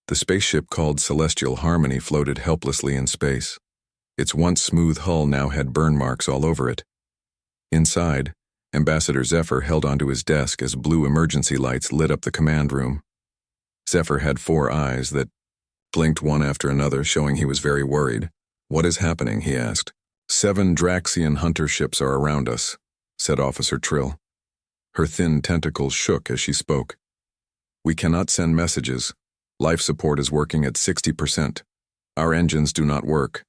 The spaceship called Celestial Harmony floated helplessly in space. Its once smooth hull now had burn marks all over it. Inside, Ambassador Zephyr held onto his desk as blue emergency lights lit up the command room. Zephyr had 4 eyes that blinked one after another, showing he was very worried. "What is happening?" he asked. 7 Draxian hunter ships are around us," said Officer Trill. Her thin tentacles shook as she spoke. "We cannot send messages. Life support is working at 60%. Our engines do not work."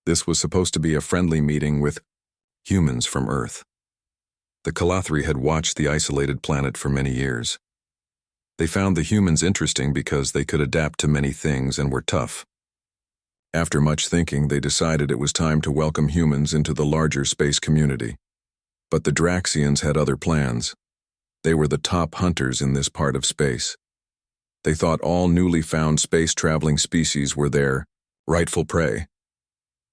This was supposed to be a friendly meeting with humans from Earth. The Kalathri had watched the isolated planet for many years. They found the humans interesting because they could adapt to many things and were tough. After much thinking, they decided it was time to welcome humans into the larger space community. But the Draxians had other plans. They were the top hunters in this part of space. They thought all newly found space-traveling species were their rightful prey.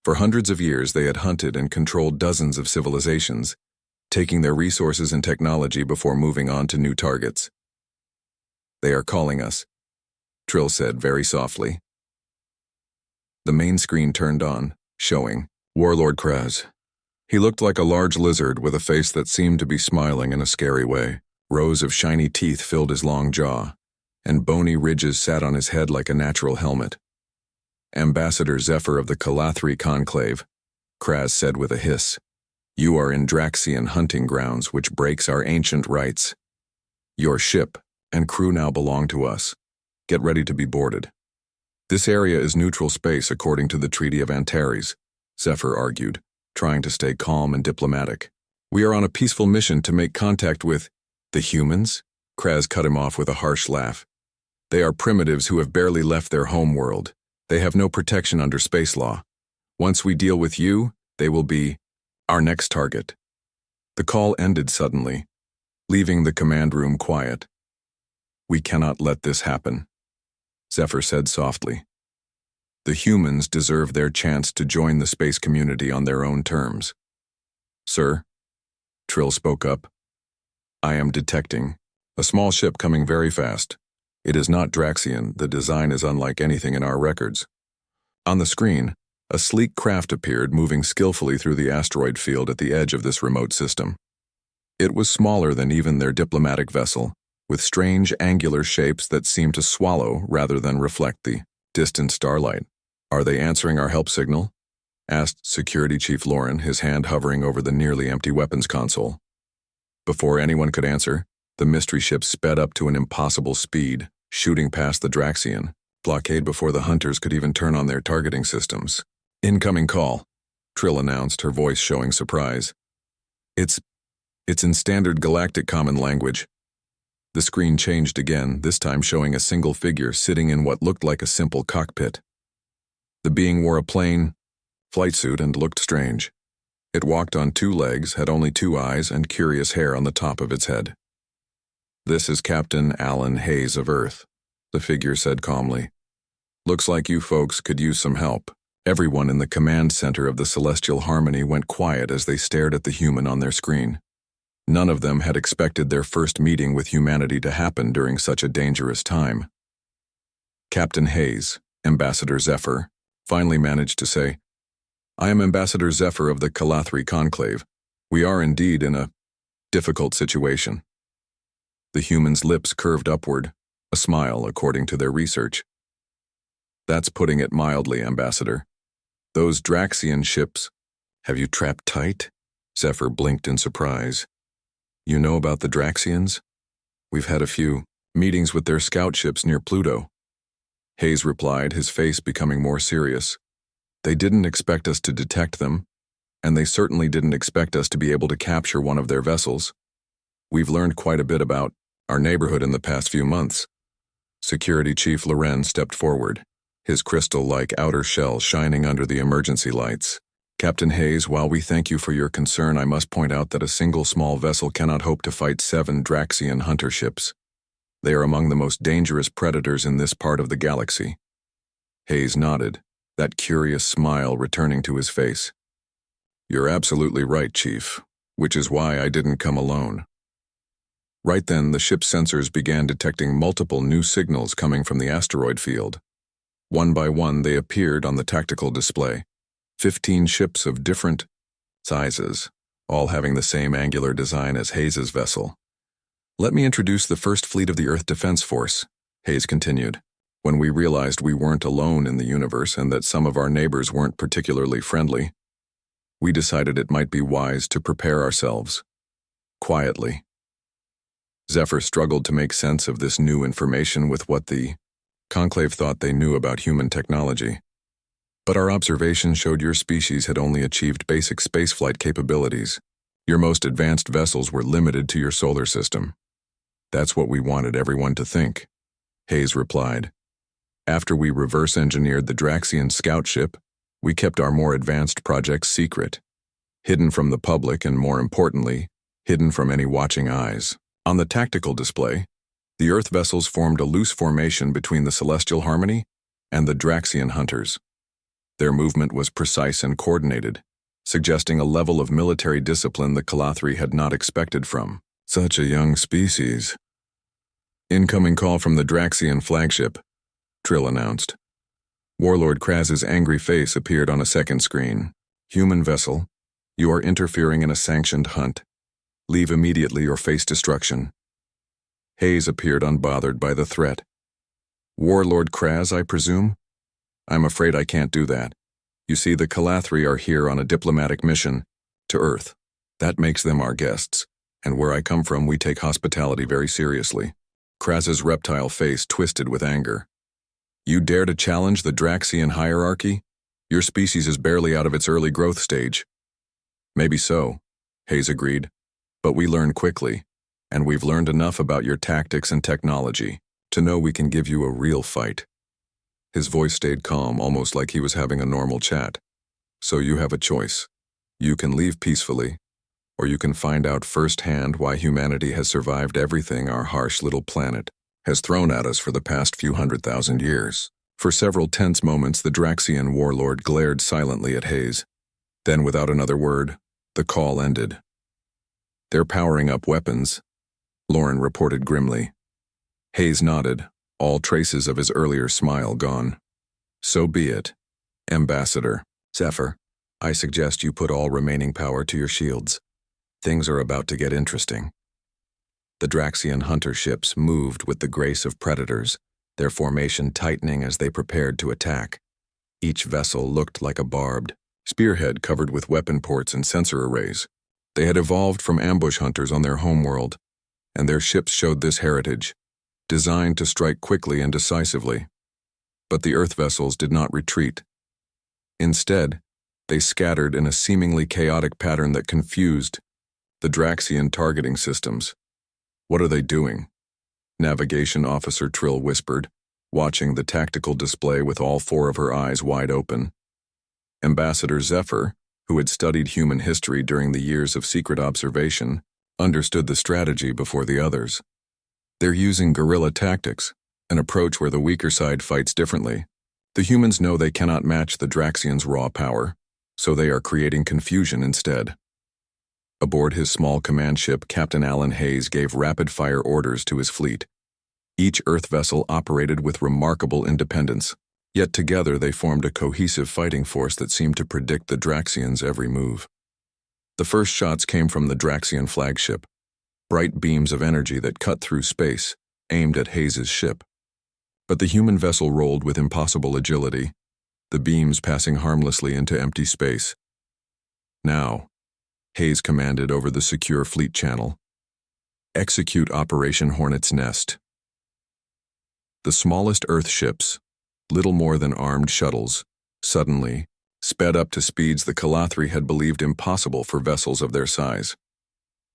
For hundreds of years, they had hunted and controlled dozens of civilizations, taking their resources and technology before moving on to new targets. "They are calling us," Trill said very softly. The main screen turned on, showing Warlord Kraz. He looked like a large lizard with a face that seemed to be smiling in a scary way. Rows of shiny teeth filled his long jaw, and bony ridges sat on his head like a natural helmet. "Ambassador Zephyr of the Kalathri Conclave," Kraz said with a hiss. "You are in Draxian hunting grounds, which breaks our ancient rights. Your ship and crew now belong to us. Get ready to be boarded." "This area is neutral space according to the Treaty of Antares," Zephyr argued, trying to stay calm and diplomatic. "We are on a peaceful mission to make contact with the humans?" Kraz cut him off with a harsh laugh. "They are primitives who have barely left their home world. They have no protection under space law. Once we deal with you, they will be our next target." The call ended suddenly, leaving the command room quiet. "We cannot let this happen," Zephyr said softly. "The humans deserve their chance to join the space community on their own terms." "Sir," Trill spoke up, "I am detecting a small ship coming very fast. It is not Draxian. The design is unlike anything in our records." On the screen, a sleek craft appeared, moving skillfully through the asteroid field at the edge of this remote system. It was smaller than even their diplomatic vessel, with strange angular shapes that seemed to swallow rather than reflect the distant starlight. "Are they answering our help signal?" asked Security Chief Lauren, his hand hovering over the nearly empty weapons console. Before anyone could answer, the mystery ship sped up to an impossible speed, shooting past the Draxian blockade before the hunters could even turn on their targeting systems. "Incoming call," Trill announced, her voice showing surprise. It's in standard galactic common language." The screen changed again, this time showing a single figure sitting in what looked like a simple cockpit. The being wore a plain flight suit and looked strange. It walked on 2 legs, had only 2 eyes, and curious hair on the top of its head. "This is Captain Alan Hayes of Earth," the figure said calmly. "Looks like you folks could use some help." Everyone in the command center of the Celestial Harmony went quiet as they stared at the human on their screen. None of them had expected their first meeting with humanity to happen during such a dangerous time. Captain Hayes, Ambassador Zephyr, finally managed to say, "I am Ambassador Zephyr of the Kalathri Conclave. We are indeed in a difficult situation." The human's lips curved upward, a smile according to their research. "That's putting it mildly, Ambassador. Those Draxian ships, have you trapped tight?" Zephyr blinked in surprise. "You know about the Draxians? We've had a few meetings with their scout ships near Pluto." Hayes replied, his face becoming more serious. "They didn't expect us to detect them, and they certainly didn't expect us to be able to capture one of their vessels. We've learned quite a bit about our neighborhood in the past few months." Security Chief Loren stepped forward, his crystal-like outer shell shining under the emergency lights. "Captain Hayes, while we thank you for your concern, I must point out that a single small vessel cannot hope to fight 7 Draxian hunter ships. They are among the most dangerous predators in this part of the galaxy." Hayes nodded, that curious smile returning to his face. "You're absolutely right, Chief, which is why I didn't come alone." Right then, the ship's sensors began detecting multiple new signals coming from the asteroid field. One by one, they appeared on the tactical display. 15 ships of different sizes, all having the same angular design as Hayes's vessel. "Let me introduce the first fleet of the Earth Defense Force," Hayes continued. "When we realized we weren't alone in the universe and that some of our neighbors weren't particularly friendly, we decided it might be wise to prepare ourselves. Quietly." Zephyr struggled to make sense of this new information with what the Conclave thought they knew about human technology. "But our observations showed your species had only achieved basic spaceflight capabilities. Your most advanced vessels were limited to your solar system." "That's what we wanted everyone to think," Hayes replied. "After we reverse-engineered the Draxian scout ship, we kept our more advanced projects secret, hidden from the public and, more importantly, hidden from any watching eyes." On the tactical display, the Earth vessels formed a loose formation between the Celestial Harmony and the Draxian hunters. Their movement was precise and coordinated, suggesting a level of military discipline the Calathri had not expected from such a young species. "Incoming call from the Draxian flagship," Trill announced. Warlord Kraz's angry face appeared on a second screen. "Human vessel, you are interfering in a sanctioned hunt. Leave immediately or face destruction." Hayes appeared unbothered by the threat. "Warlord Kraz, I presume? I'm afraid I can't do that. You see, the Calathri are here on a diplomatic mission to Earth. That makes them our guests, and where I come from, we take hospitality very seriously." Kraz's reptile face twisted with anger. "You dare to challenge the Draxian hierarchy? Your species is barely out of its early growth stage." "Maybe so," Hayes agreed, "but we learn quickly, and we've learned enough about your tactics and technology to know we can give you a real fight." His voice stayed calm, almost like he was having a normal chat. "So you have a choice. You can leave peacefully, or you can find out firsthand why humanity has survived everything our harsh little planet has thrown at us for the past few 100,000 years." For several tense moments, the Draxian warlord glared silently at Hayes. Then, without another word, the call ended. "They're powering up weapons," Lauren reported grimly. Hayes nodded, all traces of his earlier smile gone. "So be it, Ambassador. Zephyr, I suggest you put all remaining power to your shields. Things are about to get interesting." The Draxian hunter ships moved with the grace of predators, their formation tightening as they prepared to attack. Each vessel looked like a barbed spearhead covered with weapon ports and sensor arrays. They had evolved from ambush hunters on their homeworld, and their ships showed this heritage, designed to strike quickly and decisively. But the Earth vessels did not retreat. Instead, they scattered in a seemingly chaotic pattern that confused the Draxian targeting systems. "What are they doing?" Navigation Officer Trill whispered, watching the tactical display with all four of her eyes wide open. Ambassador Zephyr, who had studied human history during the years of secret observation, understood the strategy before the others. "They're using guerrilla tactics, an approach where the weaker side fights differently. The humans know they cannot match the Draxians' raw power, so they are creating confusion instead." Aboard his small command ship, Captain Alan Hayes gave rapid-fire orders to his fleet. Each Earth vessel operated with remarkable independence, yet together they formed a cohesive fighting force that seemed to predict the Draxians' every move. The first shots came from the Draxian flagship, bright beams of energy that cut through space, aimed at Hayes' ship. But the human vessel rolled with impossible agility, the beams passing harmlessly into empty space. "Now," Hayes commanded over the secure fleet channel, "execute Operation Hornet's Nest." The smallest Earth ships, little more than armed shuttles, suddenly sped up to speeds the Calathri had believed impossible for vessels of their size.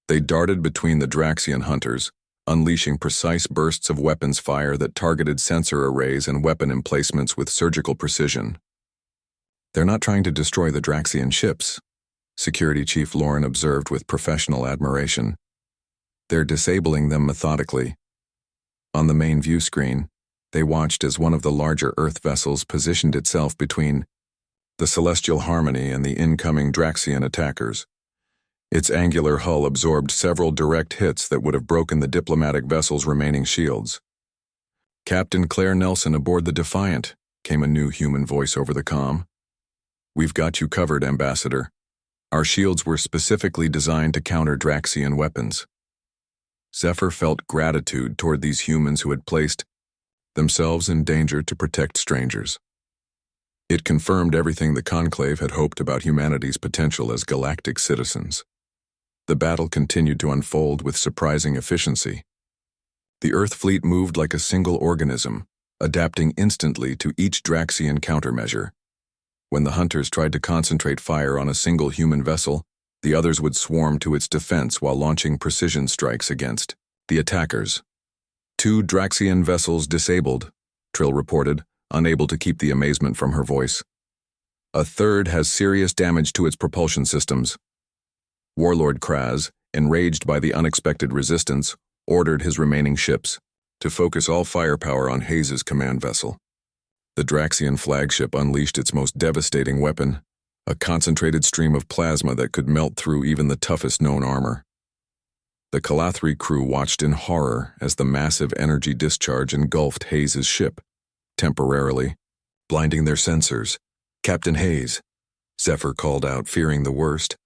They darted between the Draxian hunters, unleashing precise bursts of weapons fire that targeted sensor arrays and weapon emplacements with surgical precision. "They're not trying to destroy the Draxian ships," Security Chief Lauren observed with professional admiration. "They're disabling them methodically." On the main view screen, they watched as one of the larger Earth vessels positioned itself between the Celestial Harmony and the incoming Draxian attackers. Its angular hull absorbed several direct hits that would have broken the diplomatic vessel's remaining shields. "Captain Claire Nelson aboard the Defiant," came a new human voice over the comm. "We've got you covered, Ambassador. Our shields were specifically designed to counter Draxian weapons." Zephyr felt gratitude toward these humans who had placed themselves in danger to protect strangers. It confirmed everything the Conclave had hoped about humanity's potential as galactic citizens. The battle continued to unfold with surprising efficiency. The Earth fleet moved like a single organism, adapting instantly to each Draxian countermeasure. When the hunters tried to concentrate fire on a single human vessel, the others would swarm to its defense while launching precision strikes against the attackers. "2 Draxian vessels disabled," Trill reported, unable to keep the amazement from her voice. "A third has serious damage to its propulsion systems." Warlord Kraz, enraged by the unexpected resistance, ordered his remaining ships to focus all firepower on Hayes's command vessel. The Draxian flagship unleashed its most devastating weapon, a concentrated stream of plasma that could melt through even the toughest known armor. The Calathri crew watched in horror as the massive energy discharge engulfed Hayes's ship, temporarily blinding their sensors. "Captain Hayes," Zephyr called out, fearing the worst.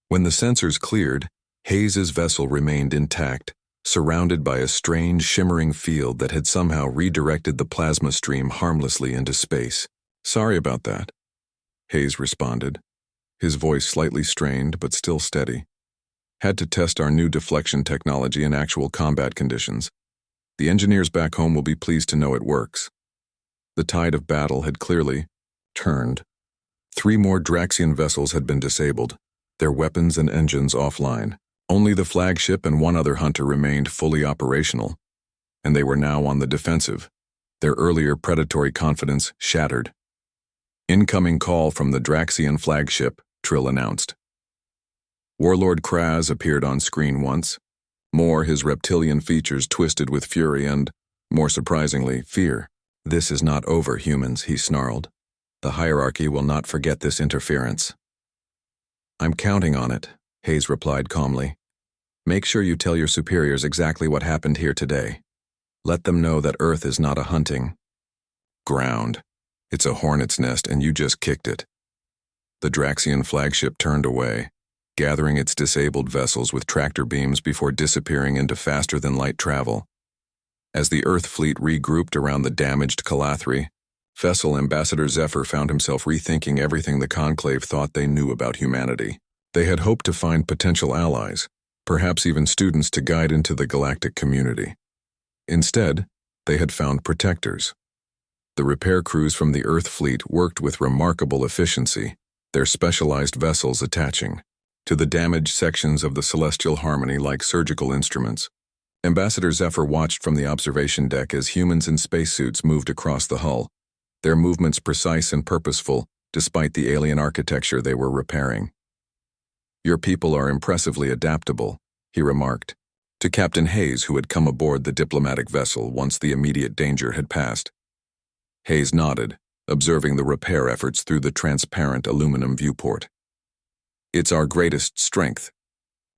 When the sensors cleared, Hayes's vessel remained intact, surrounded by a strange, shimmering field that had somehow redirected the plasma stream harmlessly into space. "Sorry about that," Hayes responded, his voice slightly strained but still steady. "Had to test our new deflection technology in actual combat conditions. The engineers back home will be pleased to know it works." The tide of battle had clearly turned. 3 more Draxian vessels had been disabled, their weapons and engines offline. Only the flagship and 1 other hunter remained fully operational, and they were now on the defensive, their earlier predatory confidence shattered. "Incoming call from the Draxian flagship," Trill announced. Warlord Kraz appeared on screen once, more his reptilian features twisted with fury and, more surprisingly, fear. "This is not over, humans," he snarled. "The hierarchy will not forget this interference." "I'm counting on it," Hayes replied calmly. "Make sure you tell your superiors exactly what happened here today. Let them know that Earth is not a hunting ground. It's a hornet's nest and you just kicked it." The Draxian flagship turned away, gathering its disabled vessels with tractor beams before disappearing into faster-than-light travel. As the Earth fleet regrouped around the damaged Calathri, Vessel Ambassador Zephyr found himself rethinking everything the Conclave thought they knew about humanity. They had hoped to find potential allies, perhaps even students to guide into the galactic community. Instead, they had found protectors. The repair crews from the Earth fleet worked with remarkable efficiency, their specialized vessels attaching to the damaged sections of the celestial harmony like surgical instruments. Ambassador Zephyr watched from the observation deck as humans in spacesuits moved across the hull, their movements precise and purposeful despite the alien architecture they were repairing. "Your people are impressively adaptable," he remarked, to Captain Hayes, who had come aboard the diplomatic vessel once the immediate danger had passed. Hayes nodded, observing the repair efforts through the transparent aluminum viewport. "It's our greatest strength.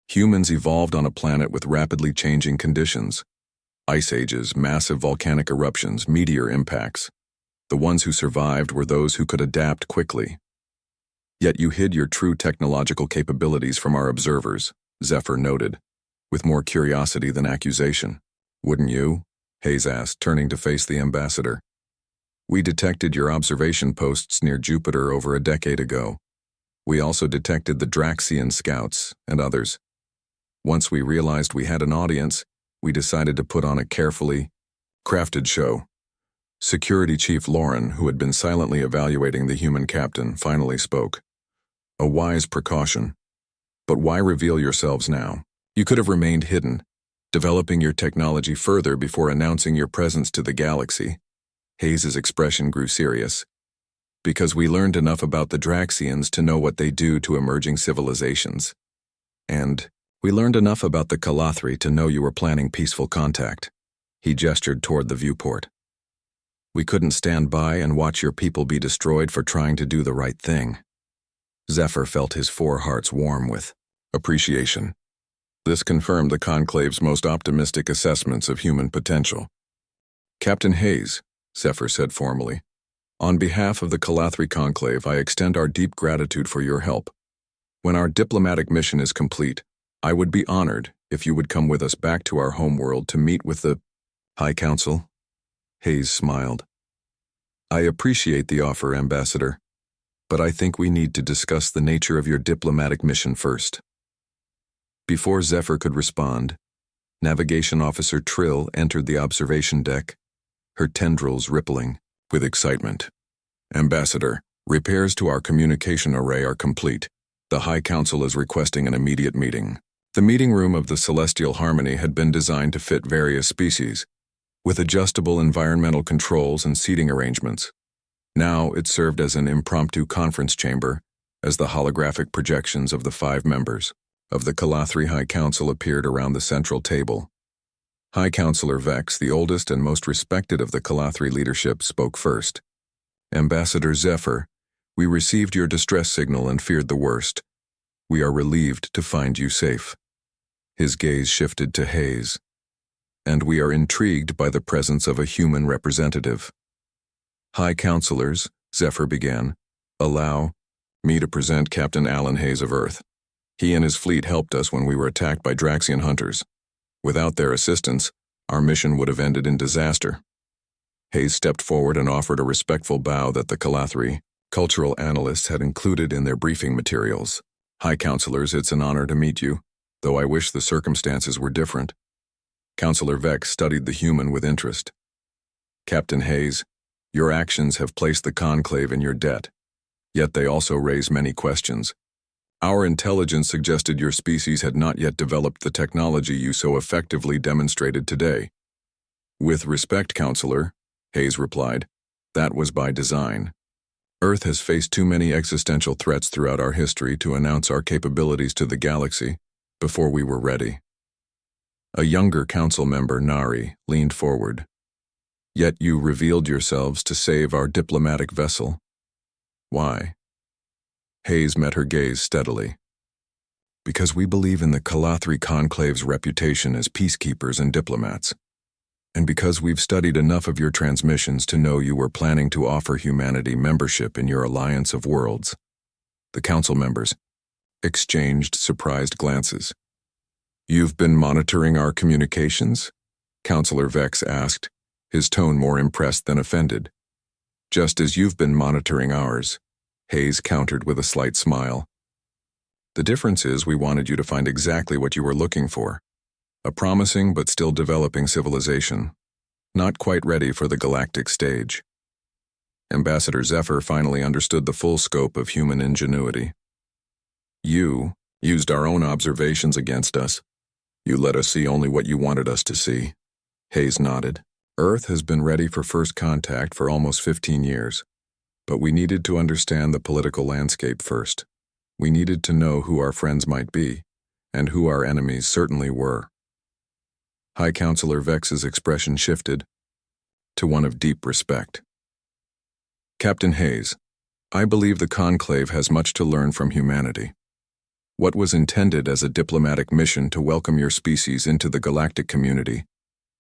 Humans evolved on a planet with rapidly changing conditions. Ice ages, massive volcanic eruptions, meteor impacts. The ones who survived were those who could adapt quickly. Yet you hid your true technological capabilities from our observers," Zephyr noted, with more curiosity than accusation. "Wouldn't you?" Hayes asked, turning to face the ambassador. "We detected your observation posts near Jupiter over a decade ago. We also detected the Draxian scouts and others. Once we realized we had an audience, we decided to put on a carefully crafted show." Security Chief Lauren, who had been silently evaluating the human captain, finally spoke. "A wise precaution. But why reveal yourselves now? You could have remained hidden, developing your technology further before announcing your presence to the galaxy." Hayes's expression grew serious. "Because we learned enough about the Draxians to know what they do to emerging civilizations. And we learned enough about the Calathri to know you were planning peaceful contact." He gestured toward the viewport. "We couldn't stand by and watch your people be destroyed for trying to do the right thing." Zephyr felt his 4 hearts warm with appreciation. This confirmed the Conclave's most optimistic assessments of human potential. Captain Hayes, Zephyr said formally, on behalf of the Calathri Conclave, I extend our deep gratitude for your help. When our diplomatic mission is complete, I would be honored if you would come with us back to our homeworld to meet with the High Council. Hayes smiled. I appreciate the offer, Ambassador, but I think we need to discuss the nature of your diplomatic mission first. Before Zephyr could respond, Navigation Officer Trill entered the observation deck, her tendrils rippling with excitement. Ambassador, repairs to our communication array are complete. The High Council is requesting an immediate meeting. The meeting room of the Celestial Harmony had been designed to fit various species, with adjustable environmental controls and seating arrangements. Now it served as an impromptu conference chamber, as the holographic projections of the 5 members of the Calathri High Council appeared around the central table. High Counselor Vex, the oldest and most respected of the Calathri leadership, spoke first. Ambassador Zephyr, we received your distress signal and feared the worst. We are relieved to find you safe. His gaze shifted to Hayes. And we are intrigued by the presence of a human representative. High Counselors, Zephyr began, allow me to present Captain Alan Hayes of Earth. He and his fleet helped us when we were attacked by Draxian hunters. Without their assistance, our mission would have ended in disaster. Hayes stepped forward and offered a respectful bow that the Calathri cultural analysts had included in their briefing materials. High Counselors, it's an honor to meet you, though I wish the circumstances were different. Counselor Vex studied the human with interest. Captain Hayes, your actions have placed the Conclave in your debt, yet they also raise many questions. Our intelligence suggested your species had not yet developed the technology you so effectively demonstrated today. With respect, Counselor, Hayes replied, that was by design. Earth has faced too many existential threats throughout our history to announce our capabilities to the galaxy before we were ready. A younger council member, Nari, leaned forward. Yet you revealed yourselves to save our diplomatic vessel. Why? Hayes met her gaze steadily. Because we believe in the Calathri Conclave's reputation as peacekeepers and diplomats. And because we've studied enough of your transmissions to know you were planning to offer humanity membership in your alliance of worlds. The council members exchanged surprised glances. You've been monitoring our communications? Counselor Vex asked, his tone more impressed than offended. Just as you've been monitoring ours, Hayes countered with a slight smile. The difference is we wanted you to find exactly what you were looking for. A promising but still developing civilization, not quite ready for the galactic stage. Ambassador Zephyr finally understood the full scope of human ingenuity. You used our own observations against us. You let us see only what you wanted us to see. Hayes nodded. Earth has been ready for first contact for almost 15 years. But we needed to understand the political landscape first. We needed to know who our friends might be, and who our enemies certainly were. High Counselor Vex's expression shifted to one of deep respect. Captain Hayes, I believe the Conclave has much to learn from humanity. What was intended as a diplomatic mission to welcome your species into the galactic community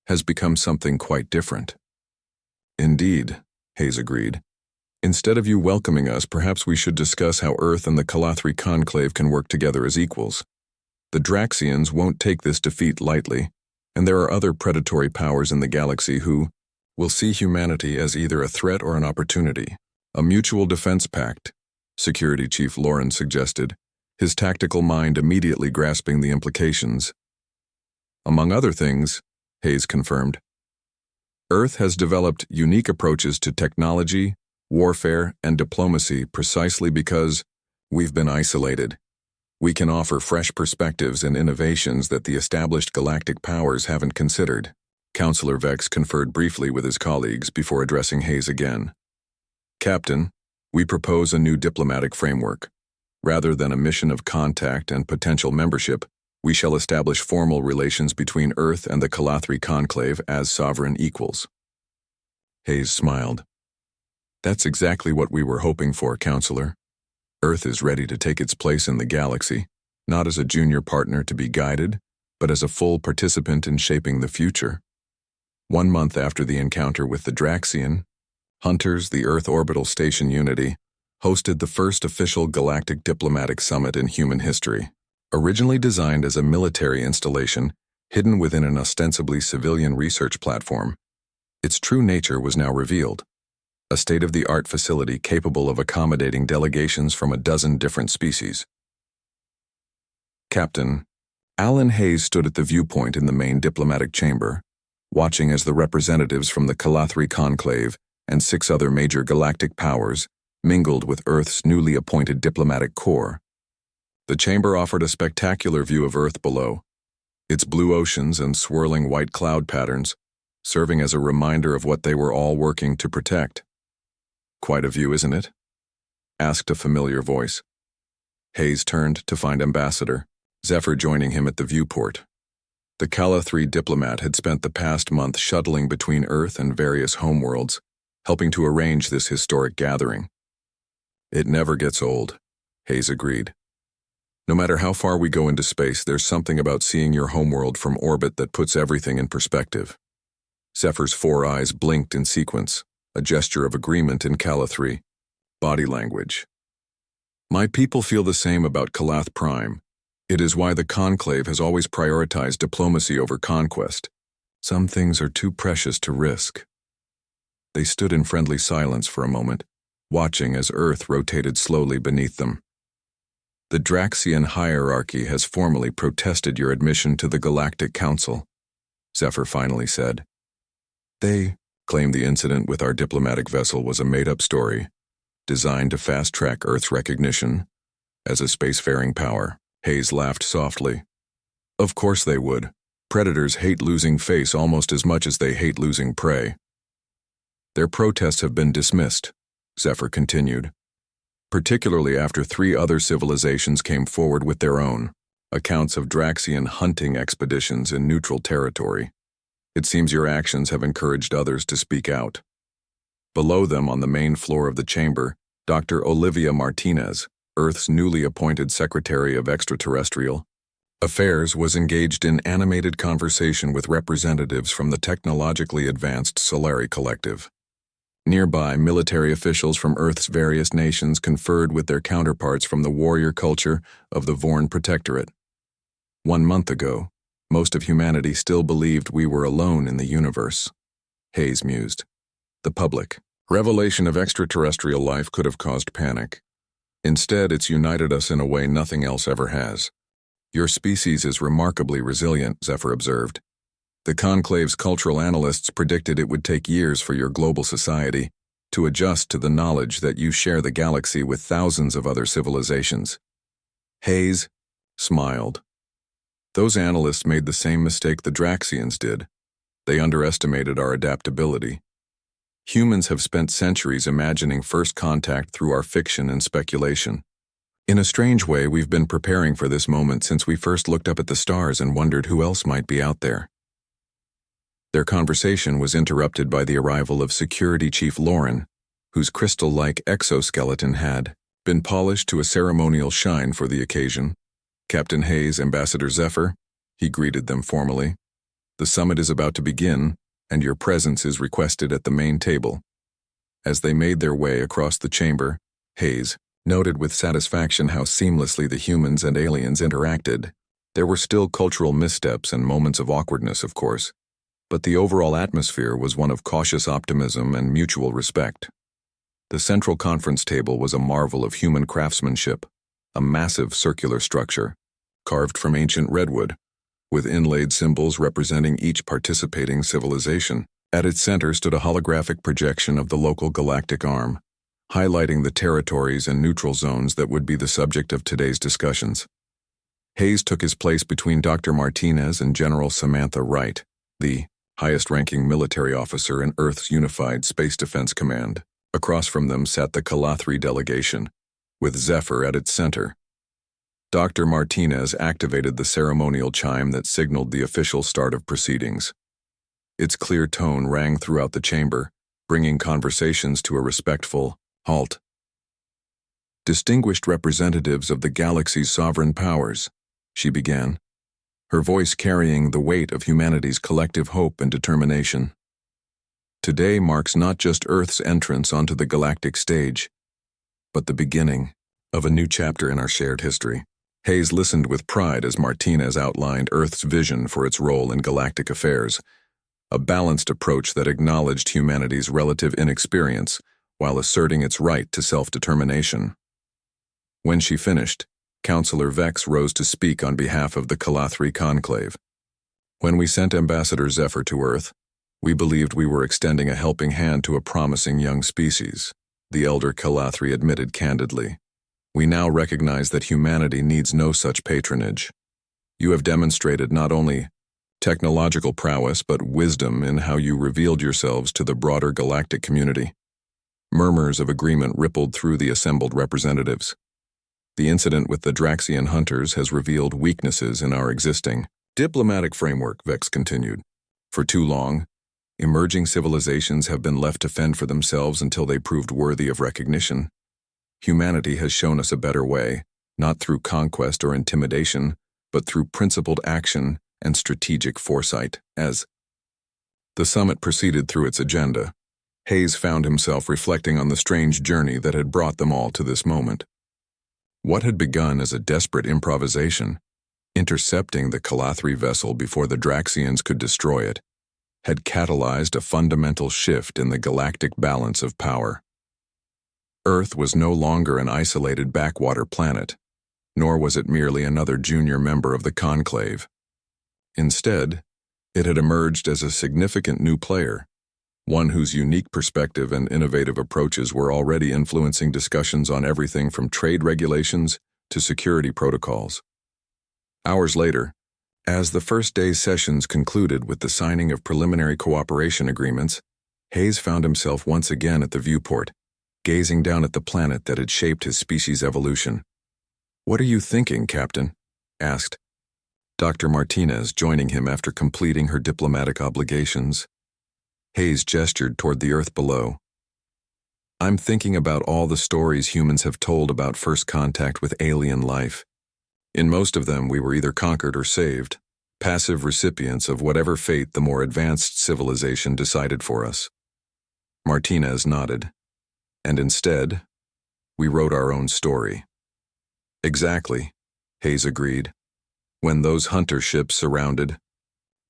has become something quite different. Indeed, Hayes agreed. Instead of you welcoming us, perhaps we should discuss how Earth and the Calathri Conclave can work together as equals. The Draxians won't take this defeat lightly, and there are other predatory powers in the galaxy who will see humanity as either a threat or an opportunity. A mutual defense pact, Security Chief Lauren suggested, his tactical mind immediately grasping the implications. Among other things, Hayes confirmed, Earth has developed unique approaches to technology, warfare, and diplomacy precisely because we've been isolated. We can offer fresh perspectives and innovations that the established galactic powers haven't considered. Counselor Vex conferred briefly with his colleagues before addressing Hayes again. Captain, we propose a new diplomatic framework. Rather than a mission of contact and potential membership, we shall establish formal relations between Earth and the Calathri Conclave as sovereign equals. Hayes smiled. That's exactly what we were hoping for, Counselor. Earth is ready to take its place in the galaxy, not as a junior partner to be guided, but as a full participant in shaping the future. 1 month after the encounter with the Draxian, Hunters, the Earth Orbital Station Unity, hosted the first official galactic diplomatic summit in human history. Originally designed as a military installation, hidden within an ostensibly civilian research platform, its true nature was now revealed. A state-of-the-art facility capable of accommodating delegations from a dozen different species. Captain Alan Hayes stood at the viewpoint in the main diplomatic chamber, watching as the representatives from the Calathri Conclave and 6 other major galactic powers mingled with Earth's newly appointed diplomatic corps. The chamber offered a spectacular view of Earth below, its blue oceans and swirling white cloud patterns serving as a reminder of what they were all working to protect. "Quite a view, isn't it?" asked a familiar voice. Hayes turned to find Ambassador Zephyr joining him at the viewport. The Calathri diplomat had spent the past month shuttling between Earth and various homeworlds, helping to arrange this historic gathering. "It never gets old," Hayes agreed. "No matter how far we go into space, there's something about seeing your homeworld from orbit that puts everything in perspective." Zephyr's 4 eyes blinked in sequence, a gesture of agreement in Calathri. Body language. "My people feel the same about Calath Prime. It is why the Conclave has always prioritized diplomacy over conquest. Some things are too precious to risk." They stood in friendly silence for a moment, watching as Earth rotated slowly beneath them. "The Draxian hierarchy has formally protested your admission to the Galactic Council," Zephyr finally said. "They claimed the incident with our diplomatic vessel was a made-up story, designed to fast-track Earth's recognition as a spacefaring power." Hayes laughed softly. "Of course they would. Predators hate losing face almost as much as they hate losing prey." "Their protests have been dismissed," Zephyr continued, "particularly after 3 other civilizations came forward with their own accounts of Draxian hunting expeditions in neutral territory. It seems your actions have encouraged others to speak out." Below them on the main floor of the chamber, Dr. Olivia Martinez, Earth's newly appointed Secretary of Extraterrestrial Affairs, was engaged in animated conversation with representatives from the technologically advanced Solari Collective. Nearby, military officials from Earth's various nations conferred with their counterparts from the warrior culture of the Vorn Protectorate. 1 month ago, most of humanity still believed we were alone in the universe, Hayes mused. The public revelation of extraterrestrial life could have caused panic. Instead, it's united us in a way nothing else ever has. Your species is remarkably resilient, Zephyr observed. The Conclave's cultural analysts predicted it would take years for your global society to adjust to the knowledge that you share the galaxy with thousands of other civilizations. Hayes smiled. Those analysts made the same mistake the Draxians did. They underestimated our adaptability. Humans have spent centuries imagining first contact through our fiction and speculation. In a strange way, we've been preparing for this moment since we first looked up at the stars and wondered who else might be out there. Their conversation was interrupted by the arrival of Security Chief Lauren, whose crystal-like exoskeleton had been polished to a ceremonial shine for the occasion. "Captain Hayes, Ambassador Zephyr," he greeted them formally. "The summit is about to begin, and your presence is requested at the main table." As they made their way across the chamber, Hayes noted with satisfaction how seamlessly the humans and aliens interacted. There were still cultural missteps and moments of awkwardness, of course, but the overall atmosphere was one of cautious optimism and mutual respect. The central conference table was a marvel of human craftsmanship, a massive circular structure, carved from ancient redwood, with inlaid symbols representing each participating civilization. At its center stood a holographic projection of the local galactic arm, highlighting the territories and neutral zones that would be the subject of today's discussions. Hayes took his place between Dr. Martinez and General Samantha Wright, the highest-ranking military officer in Earth's Unified Space Defense Command. Across from them sat the Calathri delegation, with Zephyr at its center. Dr. Martinez activated the ceremonial chime that signaled the official start of proceedings. Its clear tone rang throughout the chamber, bringing conversations to a respectful halt. "Distinguished representatives of the galaxy's sovereign powers," she began, her voice carrying the weight of humanity's collective hope and determination. Today marks not just Earth's entrance onto the galactic stage, but the beginning of a new chapter in our shared history. Hayes listened with pride as Martinez outlined Earth's vision for its role in galactic affairs, a balanced approach that acknowledged humanity's relative inexperience while asserting its right to self-determination. When she finished, Councillor Vex rose to speak on behalf of the Calathri Conclave. When we sent Ambassador Zephyr to Earth, we believed we were extending a helping hand to a promising young species, the elder Calathri admitted candidly. We now recognize that humanity needs no such patronage. You have demonstrated not only technological prowess but wisdom in how you revealed yourselves to the broader galactic community. Murmurs of agreement rippled through the assembled representatives. The incident with the Draxian hunters has revealed weaknesses in our existing diplomatic framework, Vex continued. For too long, emerging civilizations have been left to fend for themselves until they proved worthy of recognition. Humanity has shown us a better way, not through conquest or intimidation, but through principled action and strategic foresight. As the summit proceeded through its agenda, Hayes found himself reflecting on the strange journey that had brought them all to this moment. What had begun as a desperate improvisation, intercepting the Calathri vessel before the Draxians could destroy it, had catalyzed a fundamental shift in the galactic balance of power. Earth was no longer an isolated backwater planet, nor was it merely another junior member of the Conclave. Instead, it had emerged as a significant new player, one whose unique perspective and innovative approaches were already influencing discussions on everything from trade regulations to security protocols. Hours later, as the first day's sessions concluded with the signing of preliminary cooperation agreements, Hayes found himself once again at the viewport, gazing down at the planet that had shaped his species' evolution. "What are you thinking, Captain?" asked Dr. Martinez, joining him after completing her diplomatic obligations. Hayes gestured toward the Earth below. "I'm thinking about all the stories humans have told about first contact with alien life. In most of them, we were either conquered or saved, passive recipients of whatever fate the more advanced civilization decided for us." Martinez nodded. "And instead, we wrote our own story." "Exactly," Hayes agreed. "When those hunter ships surrounded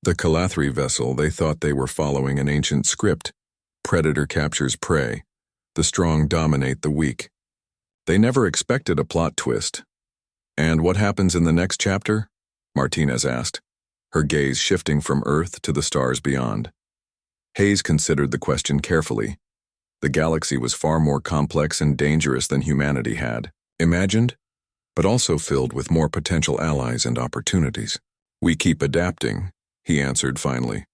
the Calathri vessel, they thought they were following an ancient script. Predator captures prey. The strong dominate the weak. They never expected a plot twist. And what happens in the next chapter?" Martinez asked, her gaze shifting from Earth to the stars beyond. Hayes considered the question carefully. The galaxy was far more complex and dangerous than humanity had imagined, but also filled with more potential allies and opportunities. "We keep adapting," he answered finally.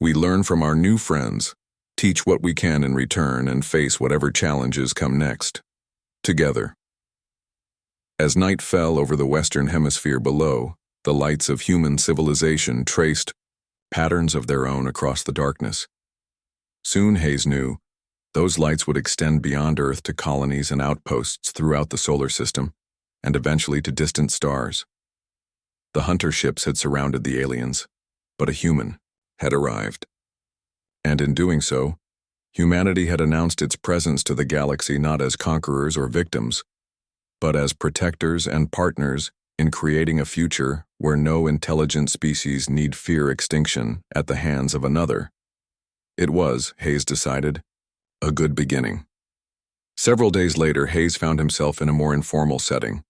"We learn from our new friends, teach what we can in return, and face whatever challenges come next. Together." As night fell over the western hemisphere below, the lights of human civilization traced patterns of their own across the darkness. Soon, Hayes knew, those lights would extend beyond Earth to colonies and outposts throughout the solar system, and eventually to distant stars. The hunter ships had surrounded the aliens, but a human had arrived. And in doing so, humanity had announced its presence to the galaxy not as conquerors or victims, but as protectors and partners in creating a future where no intelligent species need fear extinction at the hands of another. It was, Hayes decided, a good beginning. Several days later, Hayes found himself in a more informal setting.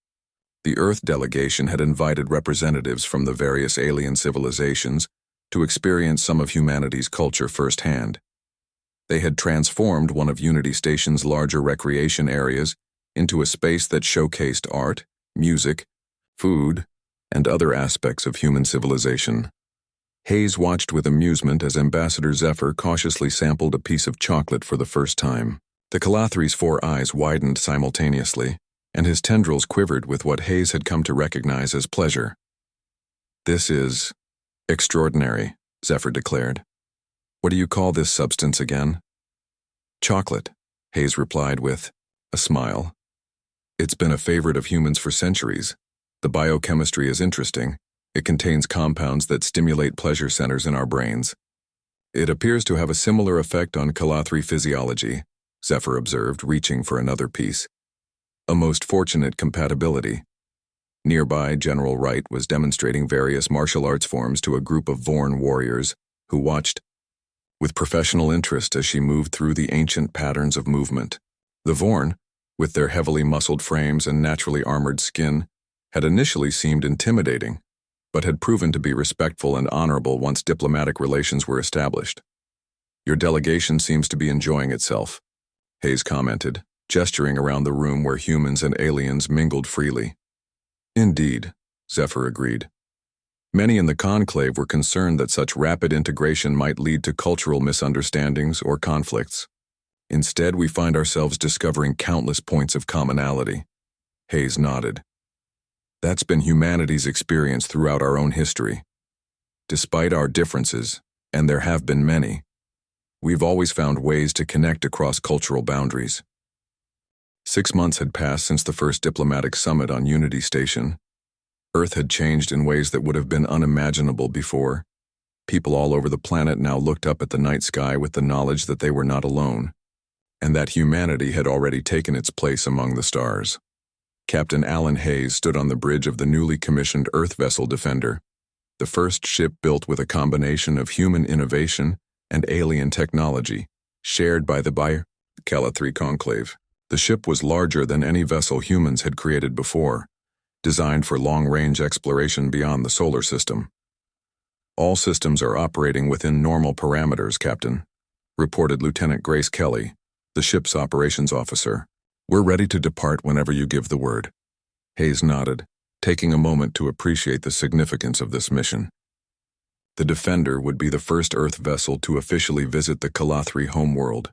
The Earth delegation had invited representatives from the various alien civilizations to experience some of humanity's culture firsthand. They had transformed one of Unity Station's larger recreation areas into a space that showcased art, music, food, and other aspects of human civilization. Hayes watched with amusement as Ambassador Zephyr cautiously sampled a piece of chocolate for the first time. The Calathri's 4 eyes widened simultaneously, and his tendrils quivered with what Hayes had come to recognize as pleasure. "This is extraordinary," Zephyr declared. "What do you call this substance again?" "Chocolate," Hayes replied with a smile. "It's been a favorite of humans for centuries, The biochemistry is interesting. It contains compounds that stimulate pleasure centers in our brains. It appears to have a similar effect on Calathri physiology, Zephyr observed, reaching for another piece. A most fortunate compatibility. Nearby, General Wright was demonstrating various martial arts forms to a group of Vorn warriors who watched with professional interest as she moved through the ancient patterns of movement. The Vorn, with their heavily muscled frames and naturally armored skin, had initially seemed intimidating, but had proven to be respectful and honorable once diplomatic relations were established. Your delegation seems to be enjoying itself, Hayes commented, gesturing around the room where humans and aliens mingled freely. Indeed, Zephyr agreed. Many in the conclave were concerned that such rapid integration might lead to cultural misunderstandings or conflicts. Instead, we find ourselves discovering countless points of commonality. Hayes nodded. That's been humanity's experience throughout our own history. Despite our differences, and there have been many, we've always found ways to connect across cultural boundaries. 6 months had passed since the first diplomatic summit on Unity Station. Earth had changed in ways that would have been unimaginable before. People all over the planet now looked up at the night sky with the knowledge that they were not alone, and that humanity had already taken its place among the stars. Captain Alan Hayes stood on the bridge of the newly commissioned Earth vessel Defender, the first ship built with a combination of human innovation and alien technology, shared by the Calathri Conclave. The ship was larger than any vessel humans had created before, designed for long-range exploration beyond the solar system. All systems are operating within normal parameters, Captain, reported Lieutenant Grace Kelly, the ship's operations officer. We're ready to depart whenever you give the word. Hayes nodded, taking a moment to appreciate the significance of this mission. The Defender would be the first Earth vessel to officially visit the Calathri homeworld,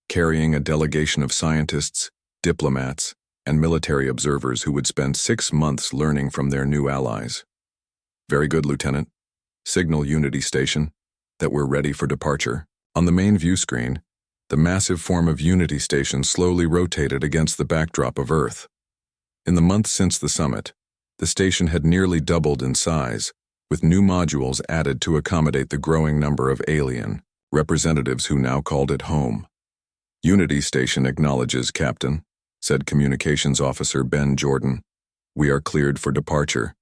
carrying a delegation of scientists, diplomats, and military observers who would spend 6 months learning from their new allies. Very good, Lieutenant. Signal Unity Station that we're ready for departure. On the main view screen, the massive form of Unity Station slowly rotated against the backdrop of Earth. In the months since the summit, the station had nearly doubled in size, with new modules added to accommodate the growing number of alien representatives who now called it home. Unity Station acknowledges, Captain, said Communications Officer Ben Jordan. We are cleared for departure.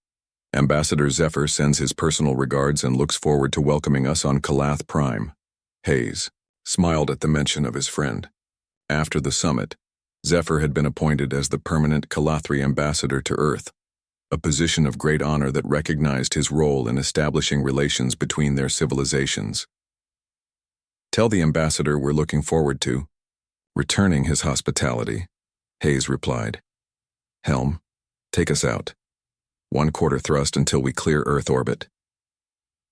Ambassador Zephyr sends his personal regards and looks forward to welcoming us on Calath Prime. Hayes smiled at the mention of his friend. After the summit, Zephyr had been appointed as the permanent Calathri ambassador to Earth, a position of great honor that recognized his role in establishing relations between their civilizations. Tell the ambassador we're looking forward to returning his hospitality, Hayes replied. Helm, take us out. 1/4 thrust until we clear Earth orbit.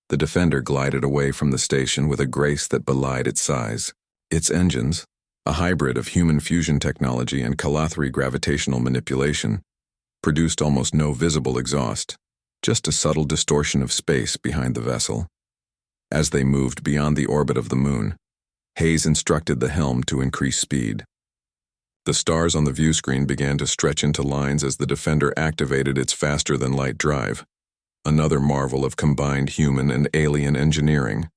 The Defender glided away from the station with a grace that belied its size. Its engines, a hybrid of human fusion technology and Calathri gravitational manipulation, produced almost no visible exhaust, just a subtle distortion of space behind the vessel. As they moved beyond the orbit of the moon, Hayes instructed the helm to increase speed. The stars on the view screen began to stretch into lines as the Defender activated its faster-than-light drive, another marvel of combined human and alien engineering.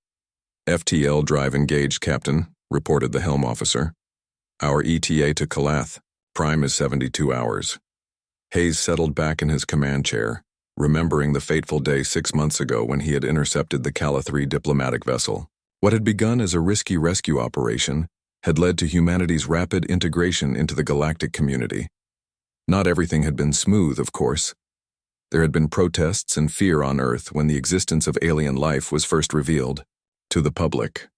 FTL drive engaged, Captain, reported the helm officer. Our ETA to Calath Prime is 72 hours. Hayes settled back in his command chair, remembering the fateful day 6 months ago when he had intercepted the Calathri diplomatic vessel. What had begun as a risky rescue operation had led to humanity's rapid integration into the galactic community. Not everything had been smooth, of course. There had been protests and fear on Earth when the existence of alien life was first revealed to the public.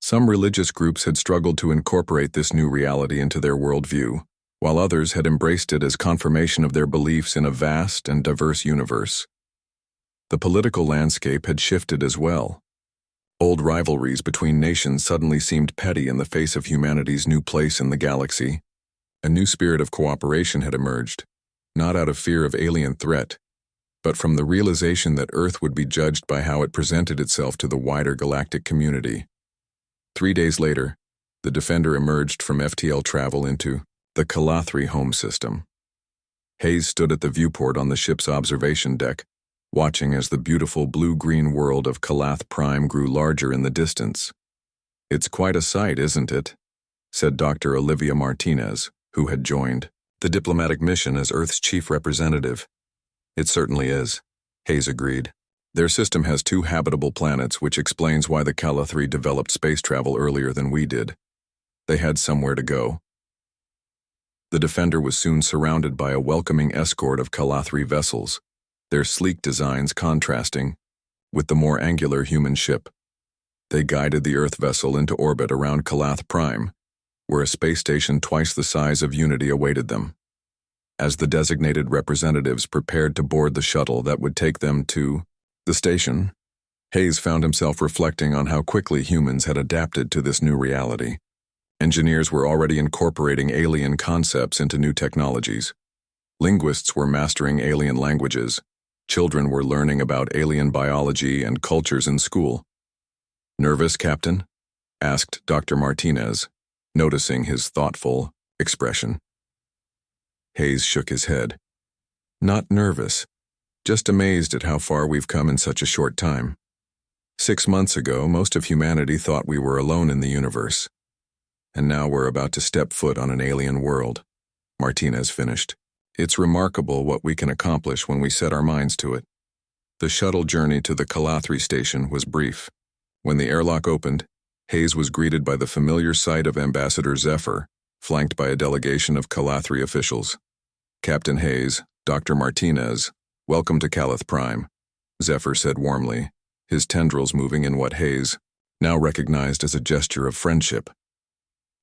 Some religious groups had struggled to incorporate this new reality into their worldview, while others had embraced it as confirmation of their beliefs in a vast and diverse universe. The political landscape had shifted as well. Old rivalries between nations suddenly seemed petty in the face of humanity's new place in the galaxy. A new spirit of cooperation had emerged, not out of fear of alien threat, but from the realization that Earth would be judged by how it presented itself to the wider galactic community. 3 days later, the Defender emerged from FTL travel into the Calathri home system. Hayes stood at the viewport on the ship's observation deck, watching as the beautiful blue-green world of Calath Prime grew larger in the distance. "It's quite a sight, isn't it?" said Dr. Olivia Martinez, who had joined the diplomatic mission as Earth's chief representative. "It certainly is," Hayes agreed. "Their system has 2 habitable planets, which explains why the Calathri developed space travel earlier than we did. They had somewhere to go." The Defender was soon surrounded by a welcoming escort of Calathri vessels, their sleek designs contrasting with the more angular human ship. They guided the Earth vessel into orbit around Calath Prime, where a space station twice the size of Unity awaited them. As the designated representatives prepared to board the shuttle that would take them to the station, Hayes found himself reflecting on how quickly humans had adapted to this new reality. Engineers were already incorporating alien concepts into new technologies. Linguists were mastering alien languages. Children were learning about alien biology and cultures in school. "Nervous, Captain?" asked Dr. Martinez, noticing his thoughtful expression. Hayes shook his head. "Not nervous, just amazed at how far we've come in such a short time. 6 months ago, most of humanity thought we were alone in the universe. And now we're about to step foot on an alien world," Martinez finished. "It's remarkable what we can accomplish when we set our minds to it." The shuttle journey to the Calathri station was brief. When the airlock opened, Hayes was greeted by the familiar sight of Ambassador Zephyr, flanked by a delegation of Calathri officials. "Captain Hayes, Dr. Martinez, welcome to Calath Prime," Zephyr said warmly, his tendrils moving in what Hayes now recognized as a gesture of friendship.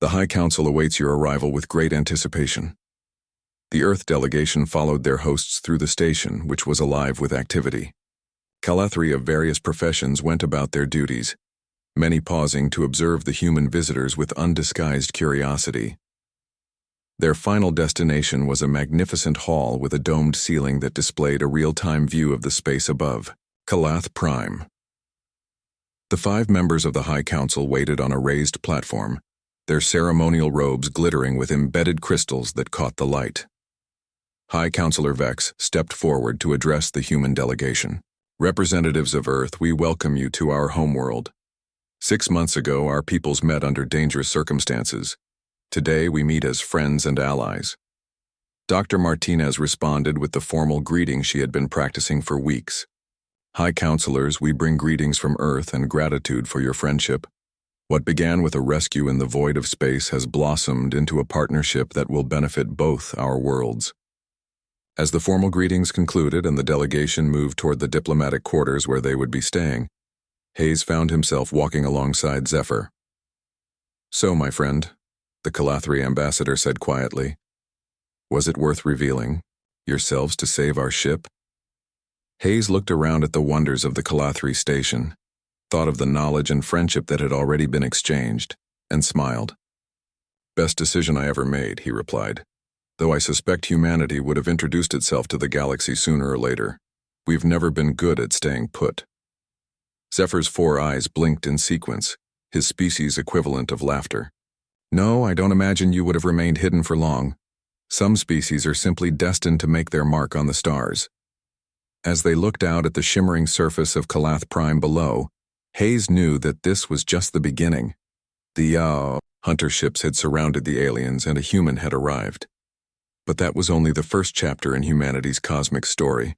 "The High Council awaits your arrival with great anticipation." The Earth delegation followed their hosts through the station, which was alive with activity. Calathri of various professions went about their duties, many pausing to observe the human visitors with undisguised curiosity. Their final destination was a magnificent hall with a domed ceiling that displayed a real-time view of the space above, Calath Prime. The 5 members of the High Council waited on a raised platform, their ceremonial robes glittering with embedded crystals that caught the light. High Counselor Vex stepped forward to address the human delegation. "Representatives of Earth, we welcome you to our homeworld. 6 months ago, our peoples met under dangerous circumstances. Today, we meet as friends and allies." Dr. Martinez responded with the formal greeting she had been practicing for weeks. "High Counselors, we bring greetings from Earth and gratitude for your friendship. What began with a rescue in the void of space has blossomed into a partnership that will benefit both our worlds." As the formal greetings concluded and the delegation moved toward the diplomatic quarters where they would be staying, Hayes found himself walking alongside Zephyr. "So, my friend," the Calathri ambassador said quietly, "was it worth revealing yourselves to save our ship?" Hayes looked around at the wonders of the Calathri station, thought of the knowledge and friendship that had already been exchanged, and smiled. "Best decision I ever made," he replied, "though I suspect humanity would have introduced itself to the galaxy sooner or later. We've never been good at staying put." Zephyr's 4 eyes blinked in sequence, his species equivalent of laughter. "No, I don't imagine you would have remained hidden for long. Some species are simply destined to make their mark on the stars." As they looked out at the shimmering surface of Calath Prime below, Hayes knew that this was just the beginning. The hunter ships had surrounded the aliens and a human had arrived. But that was only the first chapter in humanity's cosmic story.